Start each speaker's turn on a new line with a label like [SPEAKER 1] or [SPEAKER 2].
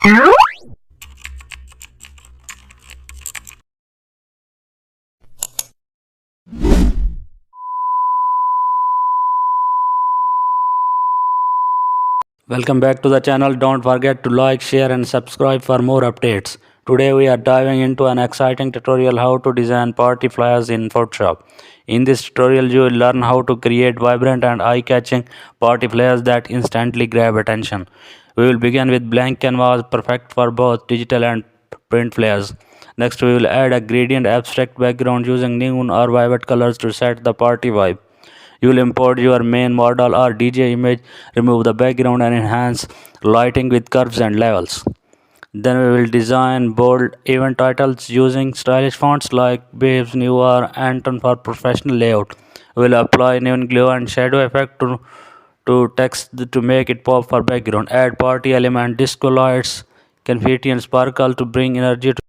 [SPEAKER 1] Welcome back to the channel. Don't forget to like, share and subscribe for more updates. Today we are diving into an exciting tutorial how to design party flyers in Photoshop. In this tutorial you will learn how to create vibrant and eye-catching party flyers that instantly grab attention. We will begin with blank canvas, perfect for both digital and print flyers. Next we will add a gradient abstract background using neon or vibrant colors to set the party vibe. You will import your main model or DJ image, remove the background and enhance lighting with curves and levels. Then we will design bold event titles using stylish fonts like Babes, New or Anton for professional layout. We will apply neon glow and shadow effect to text to make it pop for background. Add party element, disco lights, confetti and sparkle to bring energy to